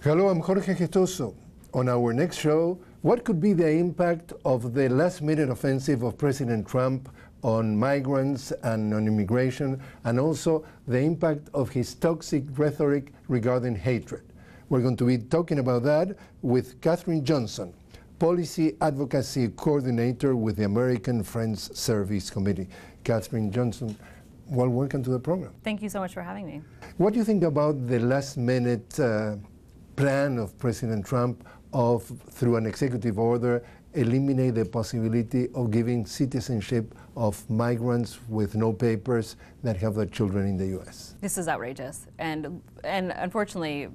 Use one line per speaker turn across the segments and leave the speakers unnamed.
Hello, I'm Jorge Gestoso. On our next show, what could be the impact of the last-minute offensive of President Trump on migrants and on immigration, and also the impact of his toxic rhetoric regarding hatred? We're going to be talking about that with Kathryn Jhonson, Policy Advocacy Coordinator with the American Friends Service Committee. Kathryn Jhonson, well, welcome to the program.
Thank you so much for having me.
What do you think about the last-minute plan of President Trump of, through an executive order, eliminate the possibility of giving citizenship of migrants with no papers that have their children in the U.S.?
This is outrageous and unfortunately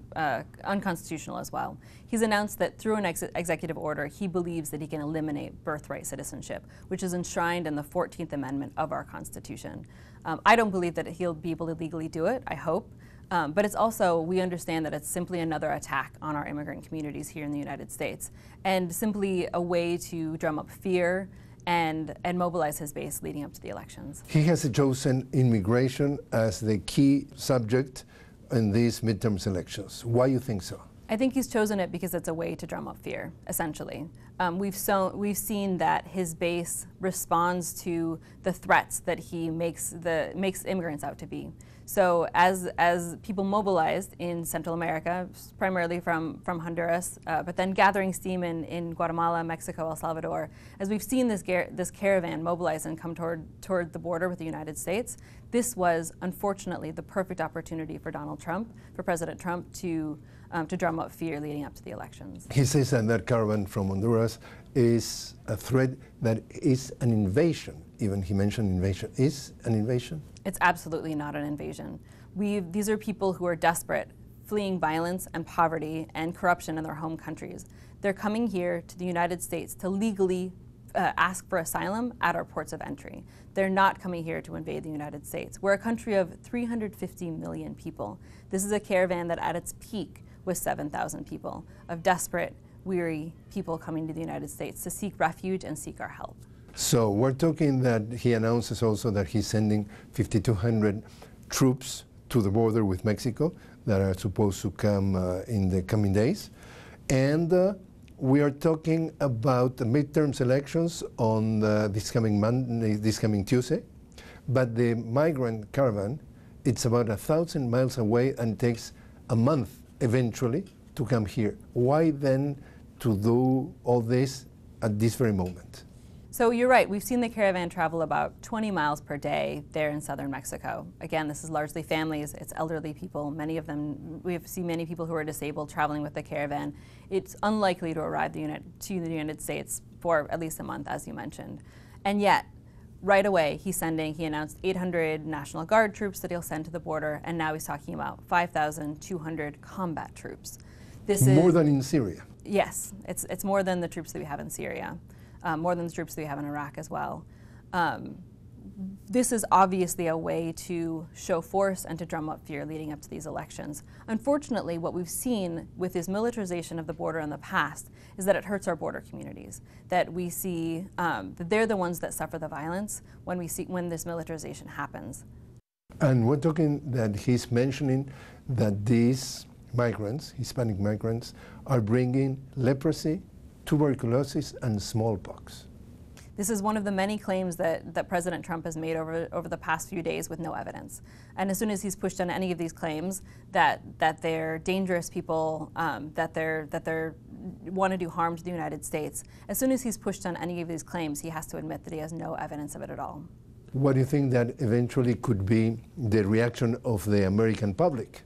unconstitutional as well. He's announced that through an executive order, he believes that he can eliminate birthright citizenship, which is enshrined in the 14th Amendment of our Constitution. I don't believe that he'll be able to legally do it, I hope. But it's also, we understand that it's simply another attack on our immigrant communities here in the United States, and simply a way to drum up fear and mobilize his base leading up to the elections.
He has chosen immigration as the key subject in these midterm elections. Why do you think so?
I think he's chosen it because it's a way to drum up fear, essentially. We've seen that his base responds to the threats that he makes immigrants out to be. So as people mobilized in Central America, primarily from Honduras, but then gathering steam in Guatemala, Mexico, El Salvador, as we've seen this caravan mobilize and come toward the border with the United States, this was unfortunately the perfect opportunity for President Trump to drum up fear leading up to the elections.
He says that caravan from Honduras is a threat that is an invasion. Even he mentioned invasion. Is an invasion?
It's absolutely not an invasion. These are people who are desperate, fleeing violence and poverty and corruption in their home countries. They're coming here to the United States to legally ask for asylum at our ports of entry. They're not coming here to invade the United States. We're a country of 350 million people. This is a caravan that at its peak was 7,000 people, of desperate, weary people coming to the United States to seek refuge and seek our help.
So we're talking that he announces also that he's sending 5,200 troops to the border with Mexico that are supposed to come in the coming days. And we are talking about the midterm elections on this coming Tuesday. But the migrant caravan, it's about 1,000 miles away and takes a month eventually to come here. Why then to do all this at this very moment?
So you're right, we've seen the caravan travel about 20 miles per day there in southern Mexico. Again, this is largely families, it's elderly people, many of them, we've seen many people who are disabled traveling with the caravan. It's unlikely to arrive to the United States for at least a month, as you mentioned. And yet, right away, he announced 800 National Guard troops that he'll send to the border, and now he's talking about 5,200 combat troops. This is
more than in Syria.
Yes, it's more than the troops that we have in Syria. More than the troops that we have in Iraq as well. This is obviously a way to show force and to drum up fear leading up to these elections. Unfortunately, what we've seen with this militarization of the border in the past is that it hurts our border communities, that we see that they're the ones that suffer the violence when this militarization happens.
And we're talking that he's mentioning that these migrants, Hispanic migrants, are bringing leprosy, tuberculosis, and smallpox.
This is one of the many claims that President Trump has made over the past few days with no evidence. And as soon as he's pushed on any of these claims that they're dangerous people, that they're want to do harm to the United States, as soon as he's pushed on any of these claims, he has to admit that he has no evidence of it at all.
What do you think that eventually could be the reaction of the American public?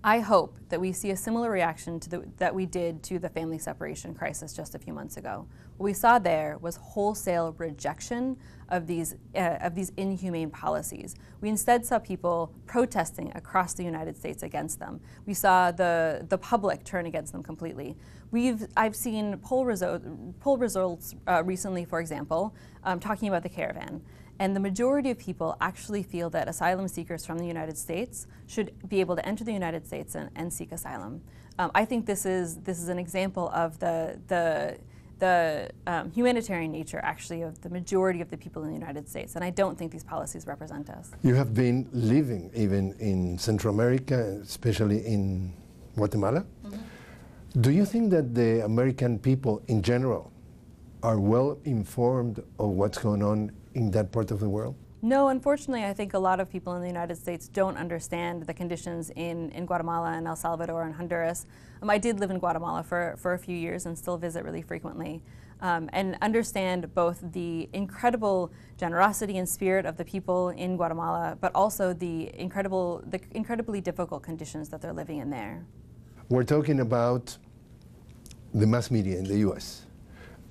I hope that we see a similar reaction that we did to the family separation crisis just a few months ago. What we saw there was wholesale rejection of these inhumane policies. We instead saw people protesting across the United States against them. We saw the public turn against them completely. I've seen poll results recently, for example, talking about the caravan. And the majority of people actually feel that asylum seekers from the United States should be able to enter the United States and seek asylum. I think this is an example of the humanitarian nature, actually, of the majority of the people in the United States. And I don't think these policies represent us.
You have been living even in Central America, especially in Guatemala. Do you think that the American people in general are well informed of what's going on in that part of the world?
No, unfortunately, I think a lot of people in the United States don't understand the conditions in Guatemala and El Salvador and Honduras. I did live in Guatemala for a few years and still visit really frequently, and understand both the incredible generosity and spirit of the people in Guatemala, but also the incredibly difficult conditions that they're living in there.
We're talking about the mass media in the U.S.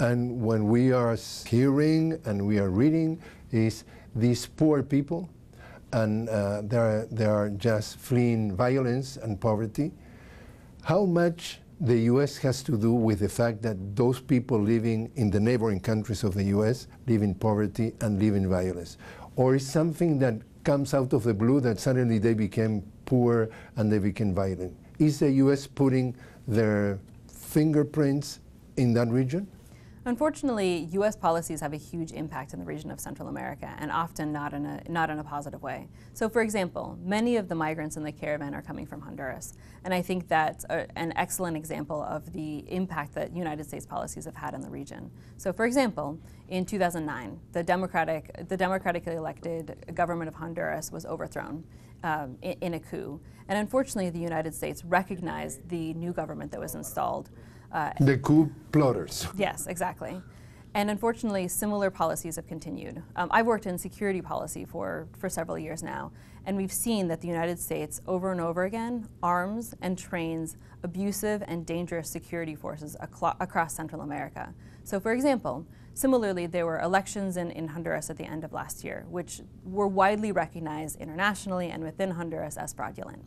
And when we are hearing and we are reading is these poor people, and they are just fleeing violence and poverty. How much the U.S. has to do with the fact that those people living in the neighboring countries of the U.S. live in poverty and live in violence? Or is something that comes out of the blue that suddenly they became poor and they became violent? Is the U.S. putting their fingerprints in that region?
Unfortunately, U.S. policies have a huge impact in the region of Central America, and often not in a positive way. So, for example, many of the migrants in the caravan are coming from Honduras, and I think that's an excellent example of the impact that United States policies have had in the region. So, for example, in 2009, the democratically elected government of Honduras was overthrown in a coup, and unfortunately, the United States recognized the new government that was installed.
The coup plotters.
Yes, exactly. And unfortunately, similar policies have continued. I've worked in security policy for several years now, and we've seen that the United States over and over again arms and trains abusive and dangerous security forces across Central America. So for example, similarly, there were elections in Honduras at the end of last year, which were widely recognized internationally and within Honduras as fraudulent.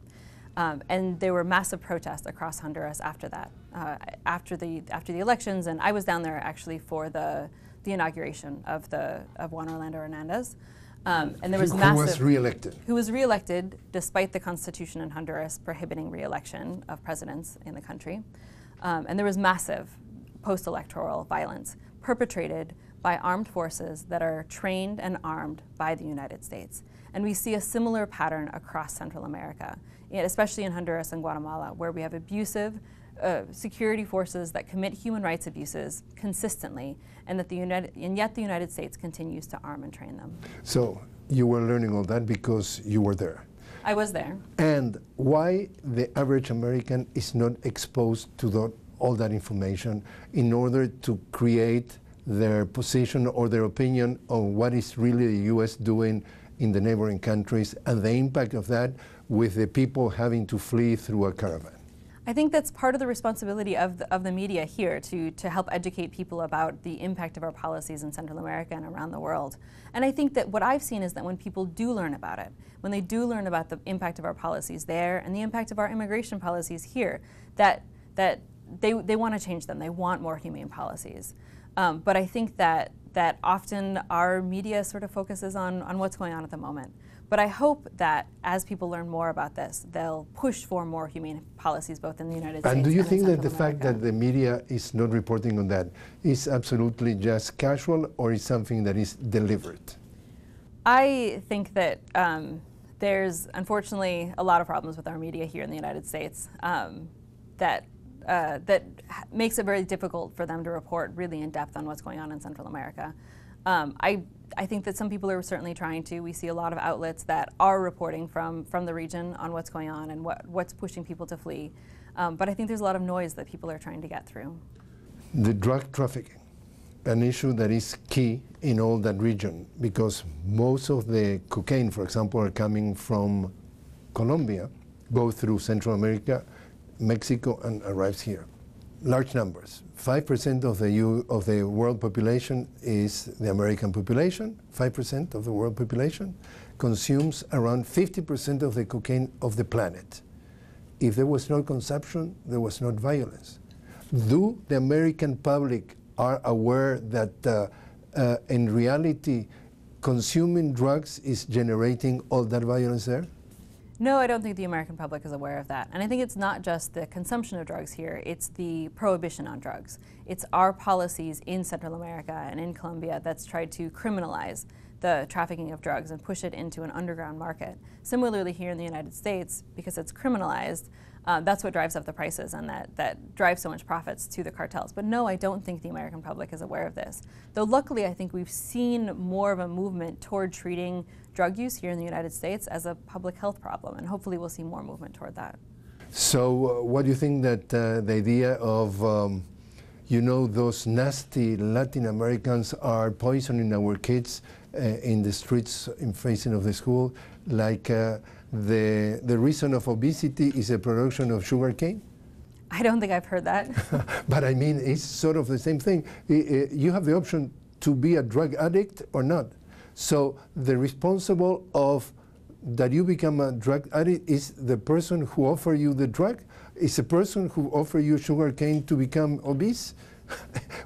And there were massive protests across Honduras after that, after the elections, and I was down there actually for the inauguration of Juan Orlando Hernandez, and there was massive.
Who was reelected?
Who was reelected despite the constitution in Honduras prohibiting reelection of presidents in the country, and there was massive post-electoral violence perpetrated by armed forces that are trained and armed by the United States. And we see a similar pattern across Central America, especially in Honduras and Guatemala, where we have abusive security forces that commit human rights abuses consistently, and yet the United States continues to arm and train them.
So you were learning all that because you were there.
I was there.
And why the average American is not exposed to all that information in order to create their position or their opinion on what is really the U.S. doing in the neighboring countries and the impact of that with the people having to flee through a caravan?
I think that's part of the responsibility of the media here to help educate people about the impact of our policies in Central America and around the world. And I think that what I've seen is that when people do learn about it, when they do learn about the impact of our policies there and the impact of our immigration policies here, that they want to change them. They want more humane policies. But I think that often our media sort of focuses on what's going on at the moment. But I hope that as people learn more about this, they'll push for more humane policies both in the United States
and do you think that the
America.
fact that the media is not reporting on that is absolutely just casual, or is something that is deliberate?
I think that there's unfortunately a lot of problems with our media here in the United States that makes it very difficult for them to report really in depth on what's going on in Central America. I think that some people are certainly trying to. We see a lot of outlets that are reporting from the region on what's going on and what's pushing people to flee. But I think there's a lot of noise that people are trying to get through.
The drug trafficking, an issue that is key in all that region, because most of the cocaine, for example, are coming from Colombia, go through Central America, Mexico, and arrives here. Large numbers. 5% of the world population is the American population. 5% of the world population consumes around 50% of the cocaine of the planet. If there was no consumption, there was not violence. Do the American public are aware that in reality, consuming drugs is generating all that violence there?
No, I don't think the American public is aware of that. And I think it's not just the consumption of drugs here, it's the prohibition on drugs. It's our policies in Central America and in Colombia that's tried to criminalize the trafficking of drugs and push it into an underground market. Similarly, here in the United States, because it's criminalized, that's what drives up the prices, and that drives so much profits to the cartels. But no, I don't think the American public is aware of this. Though luckily, I think we've seen more of a movement toward treating drug use here in the United States as a public health problem, and hopefully we'll see more movement toward that.
So what do you think that the idea of those nasty Latin Americans are poisoning our kids in the streets in facing of the school, like the reason of obesity is a production of sugar cane?
I don't think I've heard that.
But I mean, it's sort of the same thing. You have the option to be a drug addict or not. So the responsible of that you become a drug addict is the person who offer you the drug? Is the person who offer you sugar cane to become obese?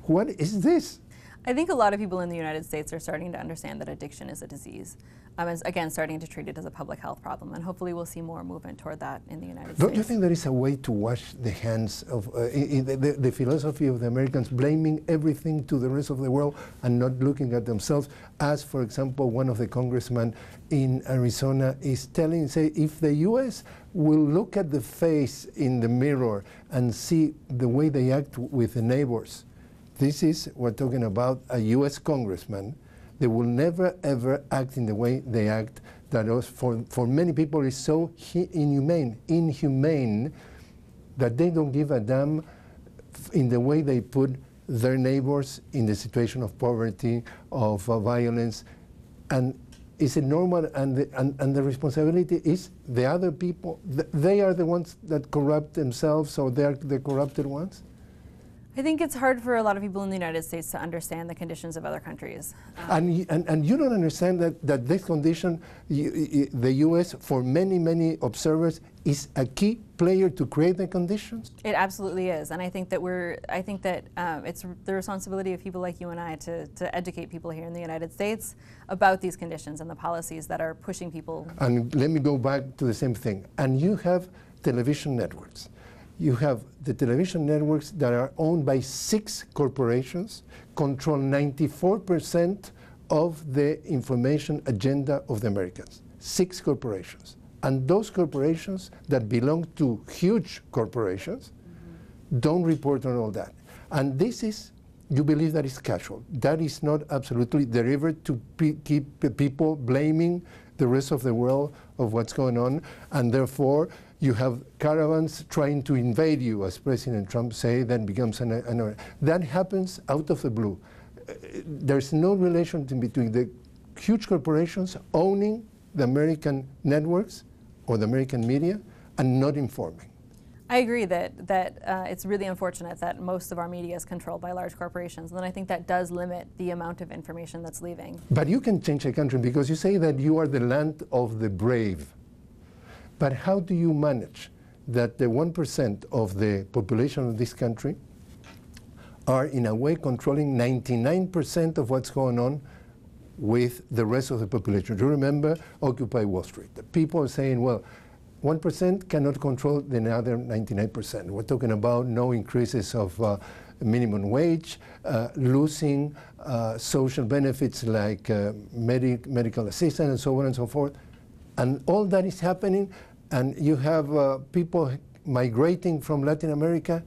What is this?
I think a lot of people in the United States are starting to understand that addiction is a disease. Again, starting to treat it as a public health problem, and hopefully we'll see more movement toward that in the United States.
Don't you think there is a way to wash the hands of the philosophy of the Americans, blaming everything to the rest of the world and not looking at themselves? As, for example, one of the congressmen in Arizona is telling, say, if the U.S. will look at the face in the mirror and see the way they act with the neighbors, this is, we're talking about a U.S. congressman. They will never, ever act in the way they act. That for many people is so inhumane that they don't give a damn in the way they put their neighbors in the situation of poverty, of violence. And is it normal? And the responsibility is the other people. They are the ones that corrupt themselves, or they are the corrupted ones?
I think it's hard for a lot of people in the United States to understand the conditions of other countries.
And you don't understand that this condition, the U.S., for many, many observers, is a key player to create the conditions?
It absolutely is, and I think that it's the responsibility of people like you and I to educate people here in the United States about these conditions and the policies that are pushing people.
And let me go back to the same thing. And you have television networks. You have the television networks that are owned by 6 corporations, control 94% of the information agenda of the Americans. 6 corporations. And those corporations that belong to huge corporations don't report on all that. And this is, you believe that is casual. That is not absolutely deliberate to keep people blaming the rest of the world of what's going on, and therefore you have caravans trying to invade you, as President Trump said, then becomes that happens out of the blue. There's no relation between the huge corporations owning the American networks or the American media and not informing.
I agree that it's really unfortunate that most of our media is controlled by large corporations, and then I think that does limit the amount of information that's leaving.
But you can change a country because you say that you are the land of the brave. But how do you manage that the 1% of the population of this country are in a way controlling 99% of what's going on with the rest of the population? Do you remember Occupy Wall Street? The people are saying, well, 1% cannot control the other 99%. We're talking about no increases of minimum wage, losing social benefits like medical assistance and so on and so forth. And all that is happening, and you have people migrating from Latin America,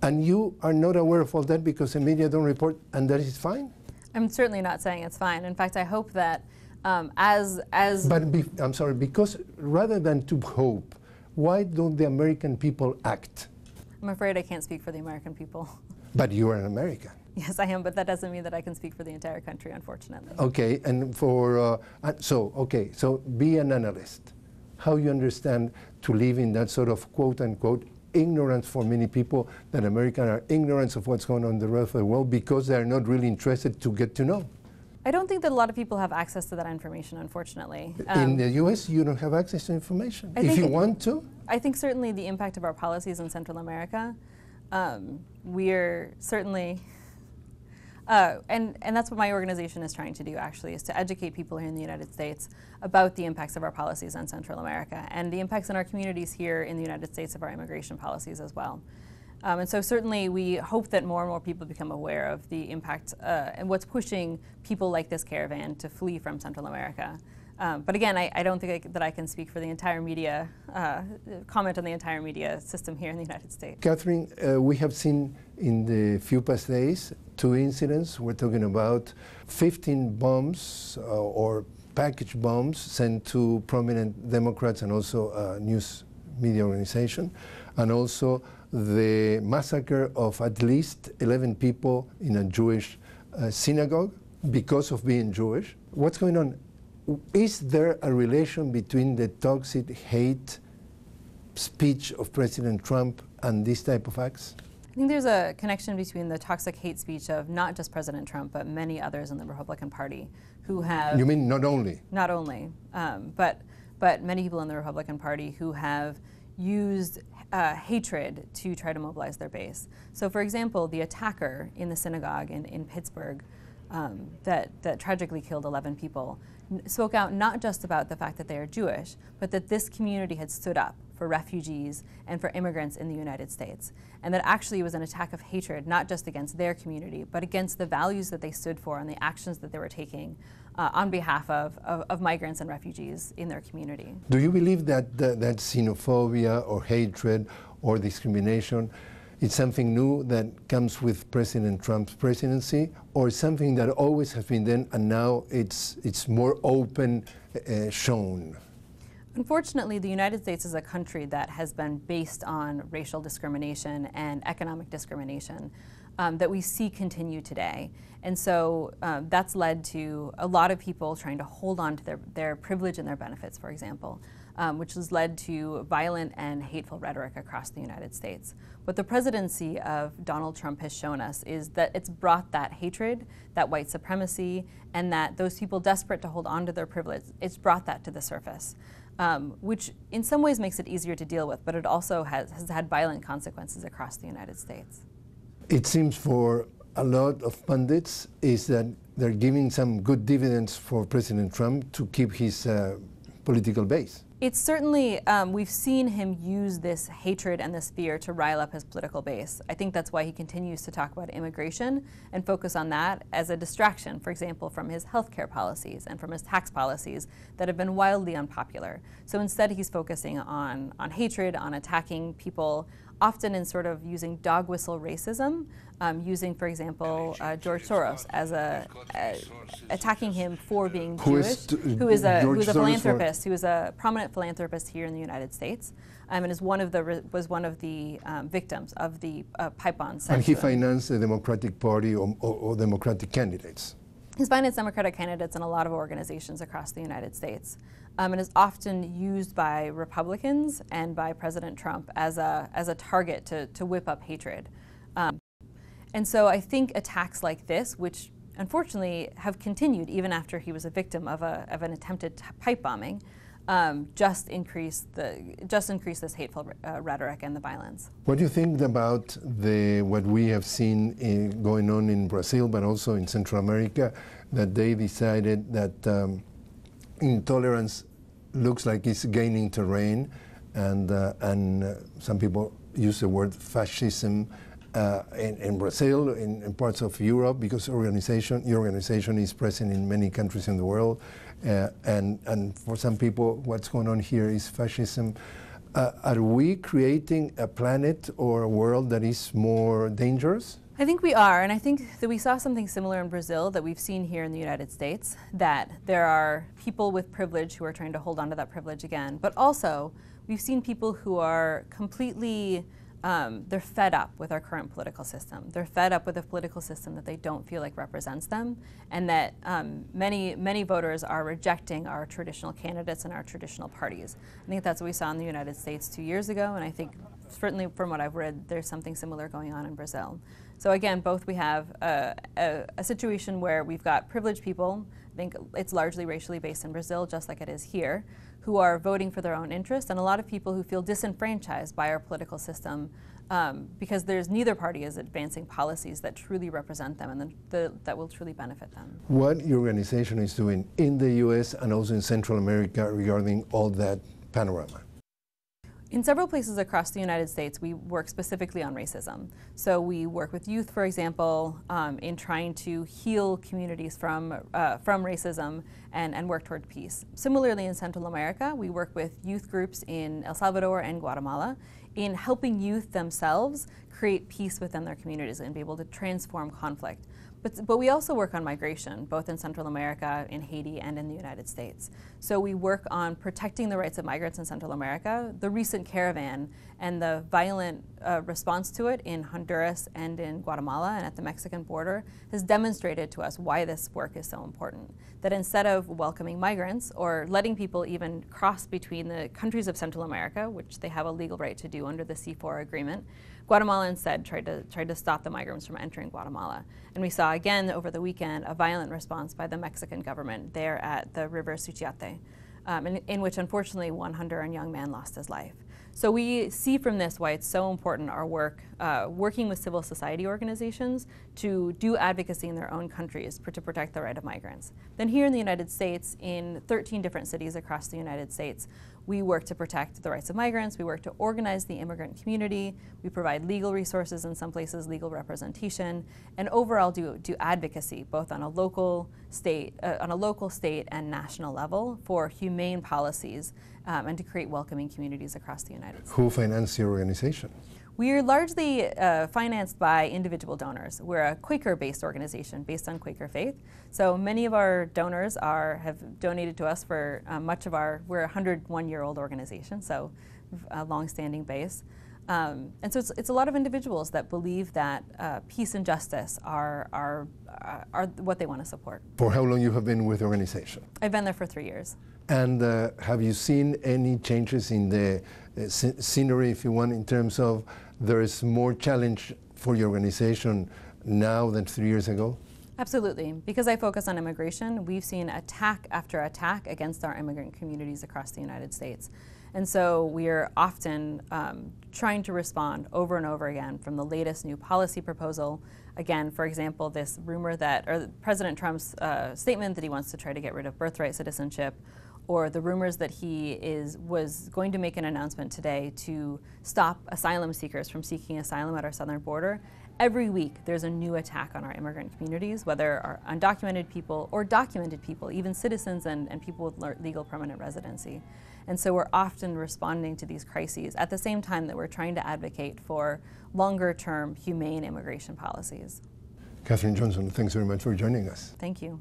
and you are not aware of all that because the media don't report, and that is fine?
I'm certainly not saying it's fine. In fact, I hope that
I'm sorry, because rather than to hope, why don't the American people act?
I'm afraid I can't speak for the American people.
But you are an American.
Yes, I am, but that doesn't mean that I can speak for the entire country, unfortunately.
Okay, and so be an analyst. How you understand to live in that sort of quote-unquote ignorance for many people, that Americans are ignorant of what's going on in the rest of the world because they're not really interested to get to know?
I don't think that a lot of people have access to that information, unfortunately.
In the U.S., you don't have access to information. If you want to?
I think certainly the impact of our policies in Central America, we're certainly, and that's what my organization is trying to do, actually, is to educate people here in the United States about the impacts of our policies on Central America and the impacts in our communities here in the United States of our immigration policies as well. And so certainly we hope that more and more people become aware of the impact and what's pushing people like this caravan to flee from Central America. But again, I don't think that I can speak for the entire media, comment on the entire media system here in the United States.
Kathryn, we have seen in the few past days 2 incidents. We're talking about 15 bombs or package bombs sent to prominent Democrats and also news media organization, and also the massacre of at least 11 people in a Jewish synagogue because of being Jewish. What's going on? Is there a relation between the toxic hate speech of President Trump and this type of acts?
I think there's a connection between the toxic hate speech of not just President Trump, but many others in the Republican Party who have...
You mean not only?
Not only, but many people in the Republican Party who have used hatred to try to mobilize their base. So for example, the attacker in the synagogue in Pittsburgh that tragically killed 11 people spoke out not just about the fact that they are Jewish, but that this community had stood up for refugees and for immigrants in the United States. And that actually was an attack of hatred, not just against their community, but against the values that they stood for and the actions that they were taking on behalf of migrants and refugees in their community.
Do you believe that that xenophobia or hatred or discrimination is something new that comes with President Trump's presidency, or something that always has been there and now it's more open, shown?
Unfortunately, the United States is a country that has been based on racial discrimination and economic discrimination that we see continue today. And so that's led to a lot of people trying to hold on to their privilege and their benefits, for example, which has led to violent and hateful rhetoric across the United States. What the presidency of Donald Trump has shown us is that it's brought that hatred, that white supremacy, and that those people desperate to hold on to their privilege, it's brought that to the surface. Which in some ways makes it easier to deal with, but it also has had violent consequences across the United States.
It seems for a lot of pundits is that they're giving some good dividends for President Trump to keep his political base.
It's certainly, we've seen him use this hatred and this fear to rile up his political base. I think that's why he continues to talk about immigration and focus on that as a distraction, for example, from his healthcare policies and from his tax policies that have been wildly unpopular. So instead he's focusing on hatred, on attacking people, often in sort of using dog whistle racism, using, for example, George Soros as attacking him for being Jewish, who is a philanthropist, who is a prominent philanthropist here in the United States, and was one of the victims of the pipe bombs.
And he financed the Democratic Party or Democratic candidates.
He's financed Democratic candidates in a lot of organizations across the United States, and is often used by Republicans and by President Trump as a target to whip up hatred. And so I think attacks like this, which unfortunately have continued even after he was a victim of an attempted pipe bombing, just increase this hateful rhetoric and the violence.
What do you think about what we have seen going on in Brazil, but also in Central America, that they decided that intolerance looks like it's gaining terrain, and some people use the word fascism in Brazil, in parts of Europe, because your organization is present in many countries in the world, and for some people what's going on here is fascism. Are we creating a planet or a world that is more dangerous?
I think we are, and I think that we saw something similar in Brazil that we've seen here in the United States, that there are people with privilege who are trying to hold on to that privilege again, but also we've seen people who are completely, they're fed up with our current political system. They're fed up with a political system that they don't feel like represents them, and that many voters are rejecting our traditional candidates and our traditional parties. I think that's what we saw in the United States 2 years ago, and I think certainly from what I've read, there's something similar going on in Brazil. So again, both we have a situation where we've got privileged people, I think it's largely racially based in Brazil, just like it is here, who are voting for their own interest, and a lot of people who feel disenfranchised by our political system because neither party is advancing policies that truly represent them and that will truly benefit them.
What your organization is doing in the US and also in Central America regarding all that panorama?
In several places across the United States, we work specifically on racism. So we work with youth, for example, in trying to heal communities from racism and work toward peace. Similarly, in Central America, we work with youth groups in El Salvador and Guatemala in helping youth themselves create peace within their communities and be able to transform conflict. But we also work on migration, both in Central America, in Haiti, and in the United States. So we work on protecting the rights of migrants in Central America. The recent caravan and the violent response to it in Honduras and in Guatemala and at the Mexican border has demonstrated to us why this work is so important. That instead of welcoming migrants or letting people even cross between the countries of Central America, which they have a legal right to do under the C4 agreement, Guatemala instead tried to stop the migrants from entering Guatemala. And we saw again over the weekend a violent response by the Mexican government there at the river Suchiate, in which unfortunately one Honduran young man lost his life. So we see from this why it's so important, our work, working with civil society organizations to do advocacy in their own countries to protect the right of migrants. Then here in the United States, in 13 different cities across the United States, we work to protect the rights of migrants, we work to organize the immigrant community, we provide legal resources, in some places legal representation, and overall do advocacy both on a local, state and national level for humane policies and to create welcoming communities across the United States.
Who finances your organization?
We are largely financed by individual donors. We're a Quaker-based organization based on Quaker faith. So many of our donors have donated to us for we're a 101-year-old organization, so a long-standing base. And so it's a lot of individuals that believe that peace and justice are what they want to support.
For how long you have been with the organization?
I've been there for 3 years.
And have you seen any changes in the scenery, if you want, in terms of there is more challenge for your organization now than 3 years ago?
Absolutely. Because I focus on immigration, we've seen attack after attack against our immigrant communities across the United States. And so we are often trying to respond over and over again from the latest new policy proposal. Again, for example, this rumor or President Trump's statement that he wants to try to get rid of birthright citizenship, or the rumors that he was going to make an announcement today to stop asylum seekers from seeking asylum at our southern border. Every week there's a new attack on our immigrant communities, whether are undocumented people or documented people, even citizens and people with legal permanent residency. And so we're often responding to these crises at the same time that we're trying to advocate for longer-term humane immigration policies.
Kathryn Jhonson, thanks very much for joining us.
Thank you.